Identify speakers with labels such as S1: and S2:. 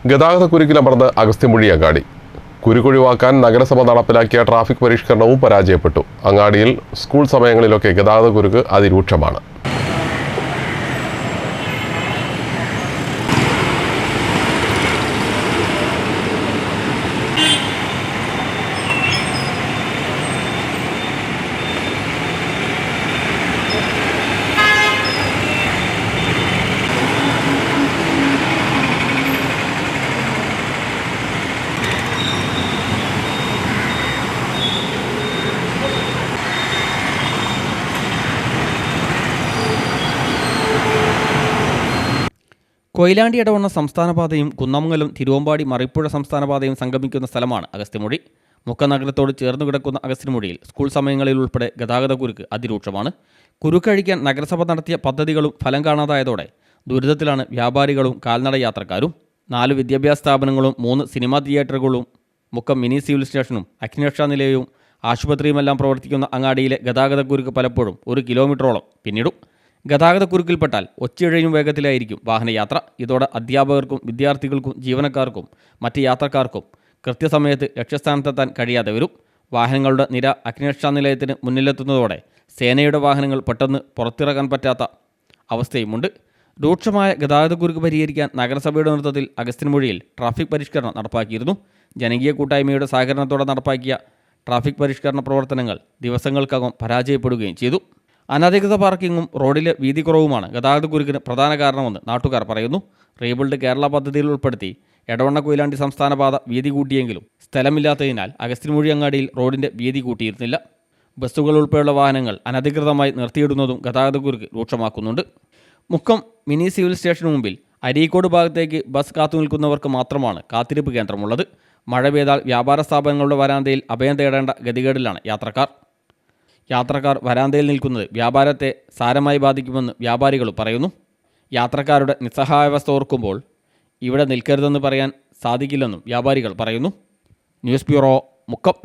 S1: ഗതാഗതക്കുരുക്കിലമർന്ന് അഗസ്ത്യമുഴി അങ്ങാടി. കുരുക്കൊഴിവാക്കാൻ നഗരസഭ നടപ്പിലാക്കിയ ട്രാഫിക് പരിഷ്കരണവും പരാജയപ്പെട്ടു. അങ്ങാടിയിൽ സ്കൂൾ സമയങ്ങളിലൊക്കെ ഗതാഗതക്കുരുക്ക് അതിരൂക്ഷമാണ്.
S2: കൊയിലാണ്ടി ഇടവണ്ണ സംസ്ഥാനപാതയും കുന്നമംഗലം തിരുവമ്പാടി മറിപ്പുഴ സംസ്ഥാനപാതയും സംഗമിക്കുന്ന സ്ഥലമാണ് അഗസ്ത്യമുടി. മുക്കനഗരത്തോട് ചേർന്നു കിടക്കുന്ന അഗസ്ത്യമുടിയിൽ സ്കൂൾ സമയങ്ങളിൽ ഉൾപ്പെടെ ഗതാഗതക്കുരുക്ക് അതിരൂക്ഷമാണ്. കുരുക്കഴിക്കാൻ നഗരസഭ നടത്തിയ പദ്ധതികളും ഫലം കാണാതായതോടെ ദുരിതത്തിലാണ് വ്യാപാരികളും കാൽനട യാത്രക്കാരും. 4 വിദ്യാഭ്യാസ സ്ഥാപനങ്ങളും 3 സിനിമാ തിയേറ്ററുകളും മുക്കം മിനി സിവിൽ സ്റ്റേഷനും അഗ്നിരക്ഷാ നിലയവും ആശുപത്രിയുമെല്ലാം പ്രവർത്തിക്കുന്ന അങ്ങാടിയിലെ ഗതാഗതക്കുരുക്ക് പലപ്പോഴും 1 കിലോമീറ്ററോളം പിന്നിടും. ഗതാഗതക്കുരുക്കിൽപ്പെട്ടാൽ ഒച്ചയിഴയും വേഗത്തിലായിരിക്കും വാഹനയാത്ര. ഇതോടെ അധ്യാപകർക്കും വിദ്യാർത്ഥികൾക്കും ജീവനക്കാർക്കും മറ്റ് യാത്രക്കാർക്കും കൃത്യസമയത്ത് ലക്ഷ്യസ്ഥാനത്തെത്താൻ കഴിയാതെ വരും. വാഹനങ്ങളുടെ നിര അഗ്നിരക്ഷാ നിലയത്തിന് മുന്നിലെത്തുന്നതോടെ സേനയുടെ വാഹനങ്ങൾ പെട്ടെന്ന് പുറത്തിറങ്ങാൻ പറ്റാത്ത അവസ്ഥയുമുണ്ട്. രൂക്ഷമായ ഗതാഗതക്കുരുക്ക് പരിഹരിക്കാൻ നഗരസഭയുടെ നേതൃത്വത്തിൽ അഗസ്ത്യമുഴിയിൽ ട്രാഫിക് പരിഷ്കരണം നടപ്പാക്കിയിരുന്നു. ജനകീയ കൂട്ടായ്മയുടെ സഹകരണത്തോടെ നടപ്പാക്കിയ ട്രാഫിക് പരിഷ്കരണ പ്രവർത്തനങ്ങൾ ദിവസങ്ങൾക്കകം പരാജയപ്പെടുകയും ചെയ്തു. അനധികൃത പാർക്കിങ്ങും റോഡിലെ വീതി കുറവുമാണ് ഗതാഗതക്കുരുക്കിന് പ്രധാന കാരണമെന്ന് നാട്ടുകാർ പറയുന്നു. റീബിൽഡ് കേരള പദ്ധതിയിൽ ഉൾപ്പെടുത്തി എടവണ്ണ കൊയിലാണ്ടി സംസ്ഥാനപാത വീതി കൂട്ടിയെങ്കിലും സ്ഥലമില്ലാത്തതിനാൽ അഗസ്ത്യമുഴി അങ്ങാടിയിൽ റോഡിൻ്റെ വീതി കൂട്ടിയിരുന്നില്ല. ബസ്സുകൾ ഉൾപ്പെടെയുള്ള വാഹനങ്ങൾ അനധികൃതമായി നിർത്തിയിടുന്നതും ഗതാഗതക്കുരുക്ക് രൂക്ഷമാക്കുന്നുണ്ട്. മുക്കം മിനി സിവിൽ സ്റ്റേഷന് മുമ്പിൽ അരീക്കോട് ഭാഗത്തേക്ക് ബസ് കാത്തുനിൽക്കുന്നവർക്ക് മാത്രമാണ് കാത്തിരിപ്പ് കേന്ദ്രമുള്ളത്. മഴ പെയ്താൽ വ്യാപാര സ്ഥാപനങ്ങളുടെ വരാന്തയിൽ അഭയം തേടേണ്ട ഗതികേടിലാണ് യാത്രക്കാർ വരാന്തയിൽ നിൽക്കുന്നത് വ്യാപാരത്തെ സാരമായി ബാധിക്കുമെന്ന് വ്യാപാരികൾ പറയുന്നു. യാത്രക്കാരുടെ നിസ്സഹായാവസ്ഥ ഓർക്കുമ്പോൾ ഇവിടെ നിൽക്കരുതെന്ന് പറയാൻ സാധിക്കില്ലെന്നും വ്യാപാരികൾ പറയുന്നു. News bureau, Mukkam.